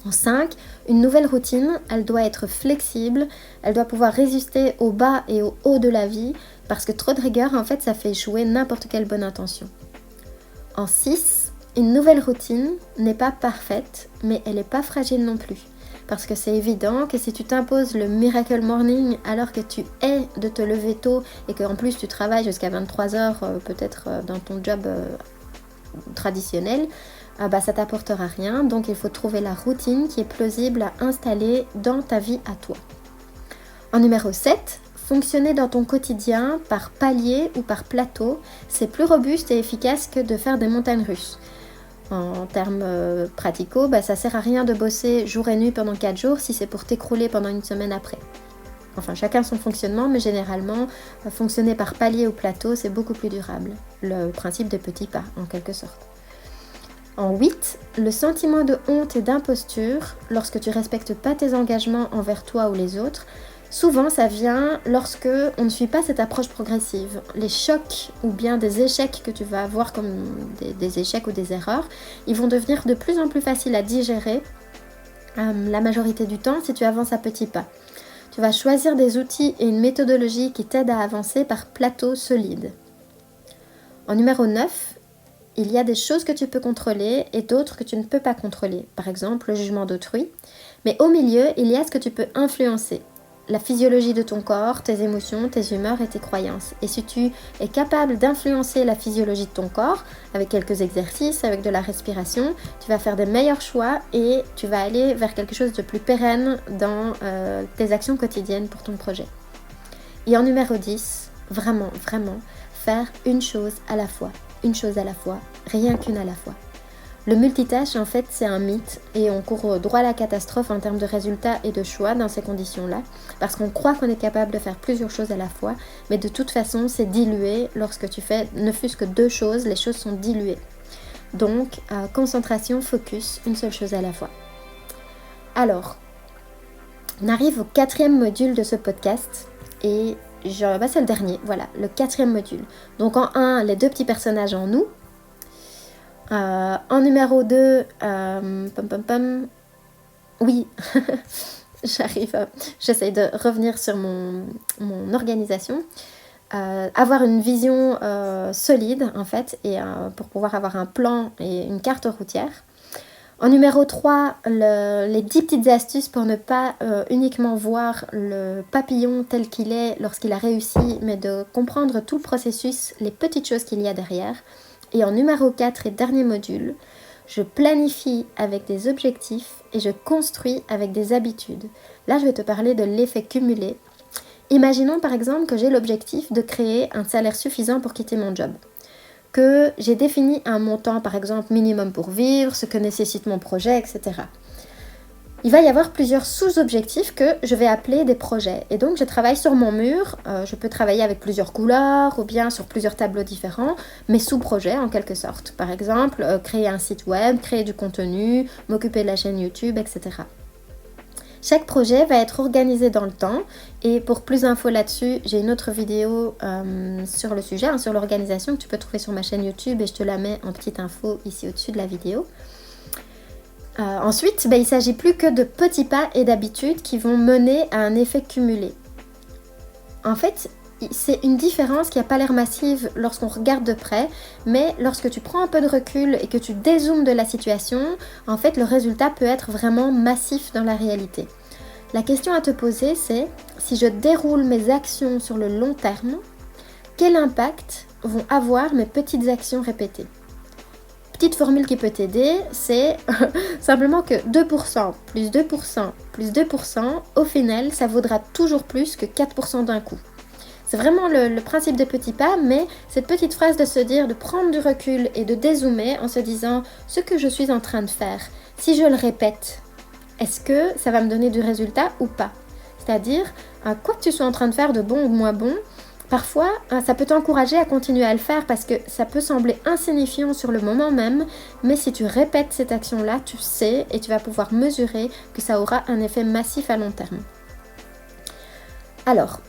En 5, une nouvelle routine, elle doit être flexible, elle doit pouvoir résister au bas et au haut de la vie, parce que trop de rigueur, en fait, ça fait échouer n'importe quelle bonne intention. En 6, une nouvelle routine n'est pas parfaite, mais elle n'est pas fragile non plus. Parce que c'est évident que si tu t'imposes le miracle morning alors que tu hais de te lever tôt et qu'en plus tu travailles jusqu'à 23h peut-être dans ton job traditionnel, ça t'apportera rien. Donc il faut trouver la routine qui est plausible à installer dans ta vie à toi. En numéro 7, fonctionner dans ton quotidien par palier ou par plateau, c'est plus robuste et efficace que de faire des montagnes russes. En termes praticaux, ça sert à rien de bosser jour et nuit pendant 4 jours si c'est pour t'écrouler pendant une semaine après. Enfin, chacun son fonctionnement, mais généralement, fonctionner par palier ou plateau, c'est beaucoup plus durable. Le principe des petits pas, en quelque sorte. En 8, le sentiment de honte et d'imposture, lorsque tu respectes pas tes engagements envers toi ou les autres, souvent ça vient lorsque on ne suit pas cette approche progressive. Les chocs ou bien des échecs que tu vas avoir comme des échecs ou des erreurs, ils vont devenir de plus en plus faciles à digérer la majorité du temps si tu avances à petits pas. Tu vas choisir des outils et une méthodologie qui t'aident à avancer par plateau solide. En numéro 9, il y a des choses que tu peux contrôler et d'autres que tu ne peux pas contrôler. Par exemple, le jugement d'autrui. Mais au milieu, il y a ce que tu peux influencer. La physiologie de ton corps, tes émotions, tes humeurs et tes croyances. Et si tu es capable d'influencer la physiologie de ton corps, avec quelques exercices, avec de la respiration, tu vas faire des meilleurs choix et tu vas aller vers quelque chose de plus pérenne dans tes actions quotidiennes pour ton projet. Et en numéro 10, vraiment, faire une chose à la fois. Une chose à la fois, rien qu'une à la fois. Le multitâche, en fait, c'est un mythe et on court droit à la catastrophe en termes de résultats et de choix dans ces conditions-là, parce qu'on croit qu'on est capable de faire plusieurs choses à la fois, mais de toute façon, c'est dilué. Lorsque tu fais ne fût-ce que 2 choses, les choses sont diluées. Donc, concentration, focus, une seule chose à la fois. Alors, on arrive au 4e module de ce podcast et c'est le dernier, voilà, le 4e module. Donc en 1, les 2 petits personnages en nous. En numéro 2, oui, j'essaye de revenir sur mon organisation. Avoir une vision solide en fait, et pour pouvoir avoir un plan et une carte routière. En numéro 3, les 10 petites astuces pour ne pas uniquement voir le papillon tel qu'il est lorsqu'il a réussi, mais de comprendre tout le processus, les petites choses qu'il y a derrière. Et en numéro 4 et dernier module, je planifie avec des objectifs et je construis avec des habitudes. Là, je vais te parler de l'effet cumulé. Imaginons par exemple que j'ai l'objectif de créer un salaire suffisant pour quitter mon job. Que j'ai défini un montant par exemple minimum pour vivre, ce que nécessite mon projet, etc. Il va y avoir plusieurs sous-objectifs que je vais appeler des projets. Et donc je travaille sur mon mur, je peux travailler avec plusieurs couleurs ou bien sur plusieurs tableaux différents, mes sous-projets en quelque sorte. Par exemple, créer un site web, créer du contenu, m'occuper de la chaîne YouTube, etc. Chaque projet va être organisé dans le temps et pour plus d'infos là-dessus, j'ai une autre vidéo sur le sujet, sur l'organisation que tu peux trouver sur ma chaîne YouTube et je te la mets en petite info ici au-dessus de la vidéo. Ensuite, il ne s'agit plus que de petits pas et d'habitudes qui vont mener à un effet cumulé. En fait, c'est une différence qui n'a pas l'air massive lorsqu'on regarde de près, mais lorsque tu prends un peu de recul et que tu dézoomes de la situation, en fait, le résultat peut être vraiment massif dans la réalité. La question à te poser, c'est si je déroule mes actions sur le long terme, quel impact vont avoir mes petites actions répétées ? Petite formule qui peut t'aider, c'est simplement que 2% plus 2% plus 2%, au final, ça vaudra toujours plus que 4% d'un coup. C'est vraiment le principe des petits pas, mais cette petite phrase de se dire, de prendre du recul et de dézoomer en se disant ce que je suis en train de faire, si je le répète, est-ce que ça va me donner du résultat ou pas ? C'est-à-dire, quoi que tu sois en train de faire de bon ou de moins bon, parfois ça peut t'encourager à continuer à le faire parce que ça peut sembler insignifiant sur le moment même, mais si tu répètes cette action-là, tu sais et tu vas pouvoir mesurer que ça aura un effet massif à long terme. Alors,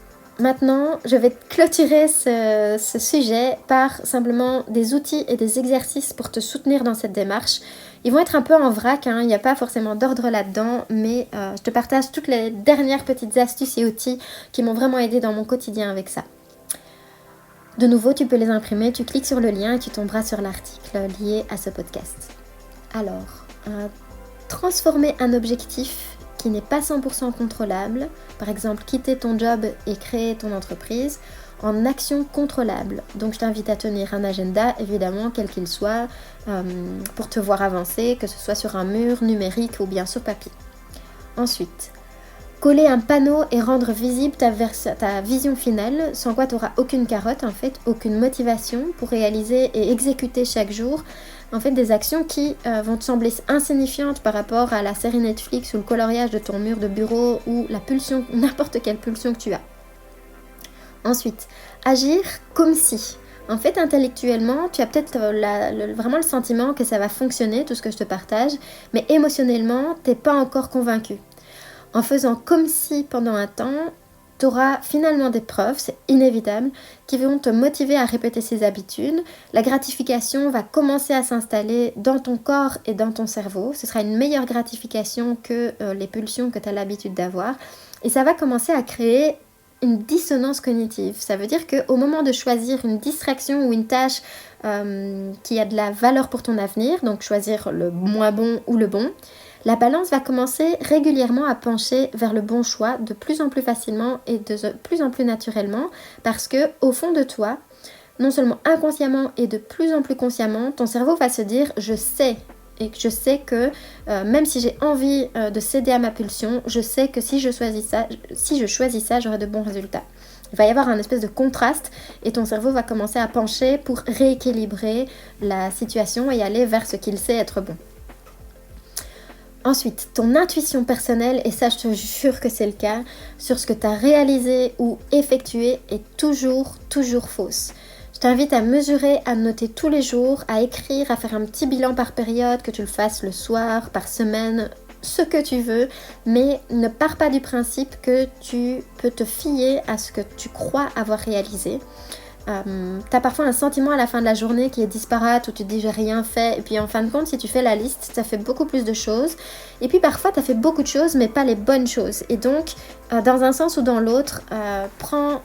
maintenant, je vais clôturer ce sujet par simplement des outils et des exercices pour te soutenir dans cette démarche. Ils vont être un peu en vrac, il n'y a pas forcément d'ordre là-dedans, mais je te partage toutes les dernières petites astuces et outils qui m'ont vraiment aidé dans mon quotidien avec ça. De nouveau, tu peux les imprimer, tu cliques sur le lien et tu tomberas sur l'article lié à ce podcast. Alors, transformer un objectif qui n'est pas 100% contrôlable, par exemple quitter ton job et créer ton entreprise, en action contrôlable. Donc je t'invite à tenir un agenda, évidemment, quel qu'il soit, pour te voir avancer, que ce soit sur un mur numérique ou bien sur papier. Ensuite, coller un panneau et rendre visible ta vision finale, sans quoi tu n'auras aucune carotte, en fait, aucune motivation pour réaliser et exécuter chaque jour en fait des actions qui vont te sembler insignifiantes par rapport à la série Netflix ou le coloriage de ton mur de bureau ou la pulsion, n'importe quelle pulsion que tu as. Ensuite, agir comme si. En fait, intellectuellement, tu as peut-être vraiment le sentiment que ça va fonctionner, tout ce que je te partage, mais émotionnellement, tu n'es pas encore convaincu. En faisant comme si pendant un temps, tu auras finalement des preuves, c'est inévitable, qui vont te motiver à répéter ces habitudes. La gratification va commencer à s'installer dans ton corps et dans ton cerveau. Ce sera une meilleure gratification que les pulsions que tu as l'habitude d'avoir. Et ça va commencer à créer une dissonance cognitive. Ça veut dire qu'au moment de choisir une distraction ou une tâche qui a de la valeur pour ton avenir, donc choisir le moins bon ou le bon, la balance va commencer régulièrement à pencher vers le bon choix de plus en plus facilement et de plus en plus naturellement parce que au fond de toi, non seulement inconsciemment et de plus en plus consciemment, ton cerveau va se dire « je sais ». Et je sais que même si j'ai envie de céder à ma pulsion, je sais que si je choisis ça, j'aurai de bons résultats. Il va y avoir un espèce de contraste et ton cerveau va commencer à pencher pour rééquilibrer la situation et aller vers ce qu'il sait être bon. Ensuite, ton intuition personnelle, et ça je te jure que c'est le cas, sur ce que tu as réalisé ou effectué est toujours fausse. Je t'invite à mesurer, à noter tous les jours, à écrire, à faire un petit bilan par période, que tu le fasses le soir, par semaine, ce que tu veux, mais ne pars pas du principe que tu peux te fier à ce que tu crois avoir réalisé. T'as parfois un sentiment à la fin de la journée qui est disparate, où tu te dis j'ai rien fait, et puis en fin de compte si tu fais la liste, t'as fait beaucoup plus de choses, et puis parfois t'as fait beaucoup de choses mais pas les bonnes choses, et donc dans un sens ou dans l'autre, prends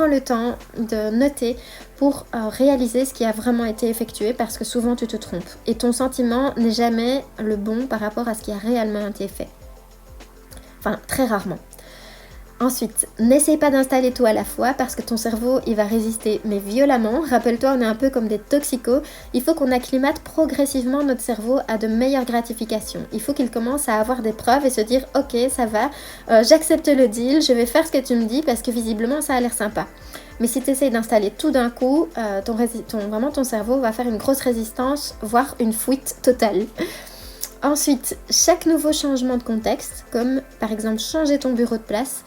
le temps de noter pour réaliser ce qui a vraiment été effectué, parce que souvent tu te trompes, et ton sentiment n'est jamais le bon par rapport à ce qui a réellement été fait, enfin très rarement. Ensuite, n'essaye pas d'installer tout à la fois parce que ton cerveau, il va résister, mais violemment. Rappelle-toi, on est un peu comme des toxicos. Il faut qu'on acclimate progressivement notre cerveau à de meilleures gratifications. Il faut qu'il commence à avoir des preuves et se dire « Ok, ça va, j'accepte le deal, je vais faire ce que tu me dis parce que visiblement ça a l'air sympa. » Mais si tu essayes d'installer tout d'un coup, ton cerveau va faire une grosse résistance, voire une fuite totale. Ensuite, chaque nouveau changement de contexte, comme par exemple changer ton bureau de place,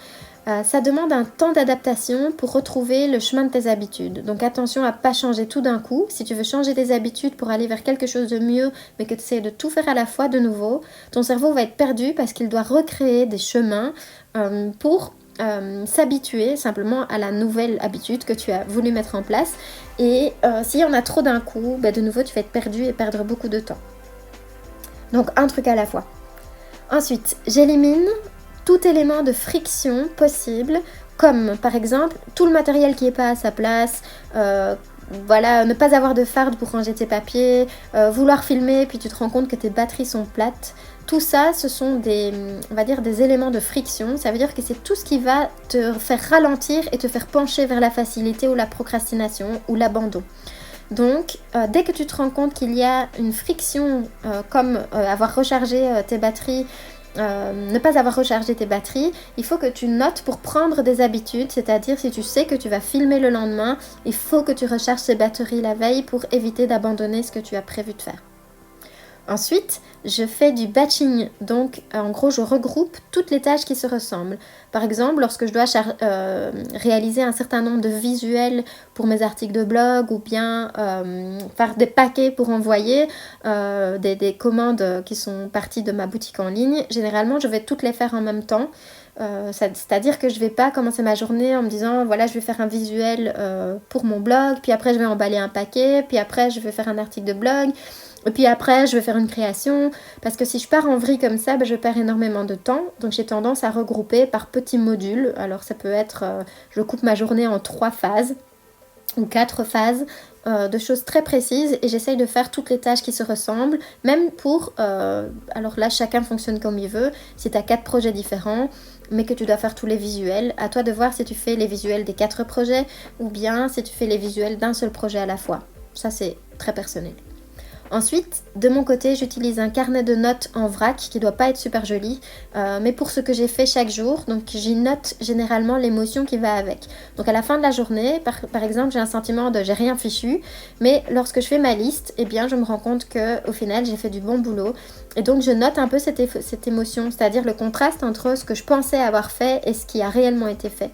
ça demande un temps d'adaptation pour retrouver le chemin de tes habitudes. Donc attention à ne pas changer tout d'un coup. Si tu veux changer tes habitudes pour aller vers quelque chose de mieux, mais que tu essaies de tout faire à la fois de nouveau, ton cerveau va être perdu parce qu'il doit recréer des chemins pour s'habituer simplement à la nouvelle habitude que tu as voulu mettre en place. Et s'il y en a trop d'un coup, de nouveau tu vas être perdu et perdre beaucoup de temps. Donc un truc à la fois. Ensuite, j'élimine tout élément de friction possible, comme par exemple tout le matériel qui n'est pas à sa place, ne pas avoir de farde pour ranger tes papiers, vouloir filmer puis tu te rends compte que tes batteries sont plates. Tout ça, ce sont des éléments de friction. Ça veut dire que c'est tout ce qui va te faire ralentir et te faire pencher vers la facilité ou la procrastination ou l'abandon. Donc, dès que tu te rends compte qu'il y a une friction, comme avoir rechargé tes batteries, ne pas avoir rechargé tes batteries, il faut que tu notes pour prendre des habitudes, c'est-à-dire si tu sais que tu vas filmer le lendemain, il faut que tu recharges tes batteries la veille pour éviter d'abandonner ce que tu as prévu de faire. Ensuite, je fais du batching, donc en gros je regroupe toutes les tâches qui se ressemblent. Par exemple, lorsque je dois réaliser un certain nombre de visuels pour mes articles de blog ou bien faire des paquets pour envoyer des commandes qui sont parties de ma boutique en ligne, généralement je vais toutes les faire en même temps. C'est-à-dire que je vais pas commencer ma journée en me disant voilà je vais faire un visuel pour mon blog, puis après je vais emballer un paquet, puis après je vais faire un article de blog. Et puis après, je vais faire une création, parce que si je pars en vrille comme ça, je perds énormément de temps. Donc j'ai tendance à regrouper par petits modules. Alors ça peut être, je coupe ma journée en 3 phases ou 4 phases de choses très précises et j'essaye de faire toutes les tâches qui se ressemblent, même pour, alors là chacun fonctionne comme il veut, si tu as 4 projets différents, mais que tu dois faire tous les visuels, à toi de voir si tu fais les visuels des 4 projets ou bien si tu fais les visuels d'un seul projet à la fois. Ça c'est très personnel. Ensuite, de mon côté, j'utilise un carnet de notes en vrac qui ne doit pas être super joli, mais pour ce que j'ai fait chaque jour, donc j'y note généralement l'émotion qui va avec. Donc à la fin de la journée, par exemple, j'ai un sentiment de j'ai rien fichu, mais lorsque je fais ma liste, eh bien je me rends compte qu'au final j'ai fait du bon boulot. Et donc je note un peu cette émotion, c'est-à-dire le contraste entre ce que je pensais avoir fait et ce qui a réellement été fait.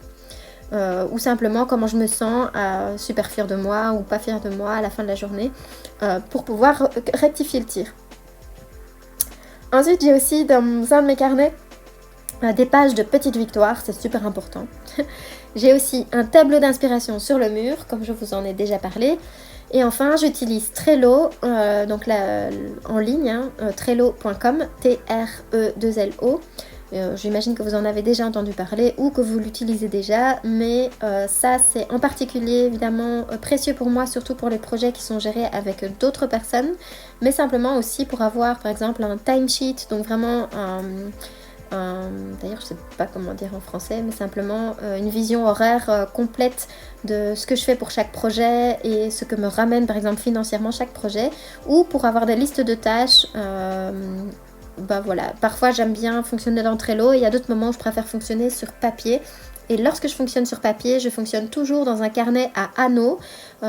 Ou simplement comment je me sens, super fière de moi ou pas fière de moi à la fin de la journée, pour pouvoir rectifier le tir. Ensuite, j'ai aussi dans un de mes carnets des pages de petites victoires, c'est super important. J'ai aussi un tableau d'inspiration sur le mur, comme je vous en ai déjà parlé. Et enfin, j'utilise Trello, donc en ligne, trello.com, Trelo. J'imagine que vous en avez déjà entendu parler ou que vous l'utilisez déjà, mais ça c'est en particulier évidemment précieux pour moi, surtout pour les projets qui sont gérés avec d'autres personnes, mais simplement aussi pour avoir par exemple un timesheet, donc vraiment d'ailleurs je sais pas comment dire en français, mais simplement une vision horaire complète de ce que je fais pour chaque projet et ce que me ramène par exemple financièrement chaque projet, ou pour avoir des listes de tâches. Parfois j'aime bien fonctionner dans Trello et il y a d'autres moments où je préfère fonctionner sur papier. Et lorsque je fonctionne sur papier, je fonctionne toujours dans un carnet à anneaux,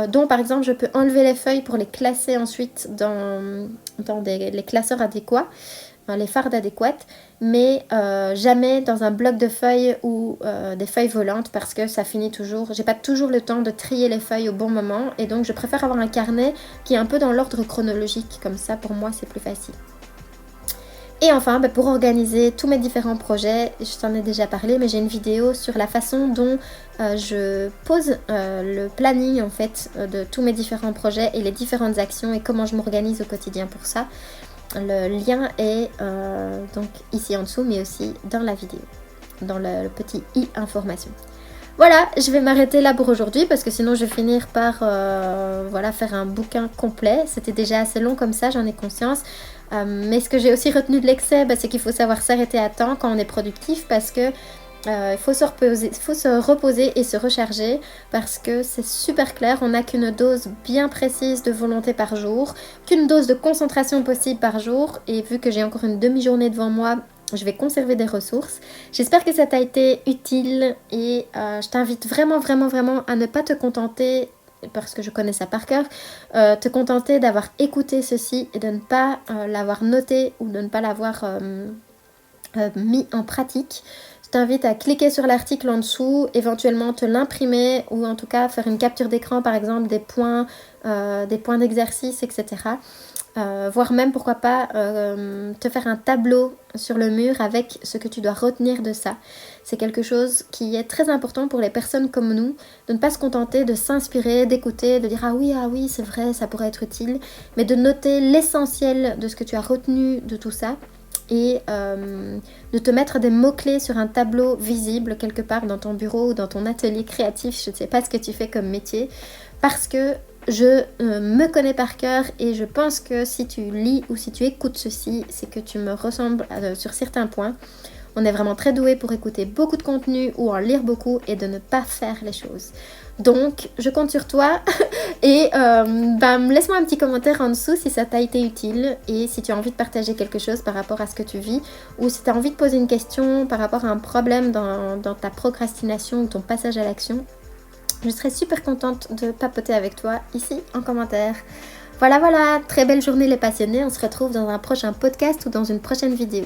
dont par exemple je peux enlever les feuilles pour les classer ensuite dans les classeurs adéquats, les fardes adéquates, mais jamais dans un bloc de feuilles ou des feuilles volantes, parce que ça finit toujours, j'ai pas toujours le temps de trier les feuilles au bon moment, et donc je préfère avoir un carnet qui est un peu dans l'ordre chronologique, comme ça pour moi c'est plus facile. Et enfin, pour organiser tous mes différents projets, je t'en ai déjà parlé, mais j'ai une vidéo sur la façon dont je pose le planning en fait de tous mes différents projets et les différentes actions et comment je m'organise au quotidien pour ça. Le lien est donc ici en dessous, mais aussi dans la vidéo, dans le petit i information. Voilà, je vais m'arrêter là pour aujourd'hui parce que sinon je vais finir par faire un bouquin complet. C'était déjà assez long comme ça, j'en ai conscience. Mais ce que j'ai aussi retenu de l'excès, c'est qu'il faut savoir s'arrêter à temps quand on est productif, parce que il faut se reposer et se recharger, parce que c'est super clair, on n'a qu'une dose bien précise de volonté par jour, qu'une dose de concentration possible par jour, et vu que j'ai encore une demi-journée devant moi, je vais conserver des ressources. J'espère que ça t'a été utile et je t'invite vraiment à ne pas te contenter, parce que je connais ça par cœur, te contenter d'avoir écouté ceci et de ne pas l'avoir noté ou de ne pas l'avoir mis en pratique. t'invite à cliquer sur l'article en dessous, éventuellement te l'imprimer ou en tout cas faire une capture d'écran par exemple des points d'exercice, etc. Voire même pourquoi pas te faire un tableau sur le mur avec ce que tu dois retenir de ça. C'est quelque chose qui est très important pour les personnes comme nous, de ne pas se contenter de s'inspirer, d'écouter, de dire ah oui c'est vrai, ça pourrait être utile, mais de noter l'essentiel de ce que tu as retenu de tout ça et de te mettre des mots-clés sur un tableau visible quelque part dans ton bureau ou dans ton atelier créatif, je ne sais pas ce que tu fais comme métier, parce que je me connais par cœur et je pense que si tu lis ou si tu écoutes ceci, c'est que tu me ressembles sur certains points. On est vraiment très doué pour écouter beaucoup de contenu ou en lire beaucoup et de ne pas faire les choses. Donc, je compte sur toi et laisse-moi un petit commentaire en dessous si ça t'a été utile et si tu as envie de partager quelque chose par rapport à ce que tu vis ou si tu as envie de poser une question par rapport à un problème dans ta procrastination ou ton passage à l'action. Je serais super contente de papoter avec toi ici en commentaire. Voilà, très belle journée les passionnés. On se retrouve dans un prochain podcast ou dans une prochaine vidéo.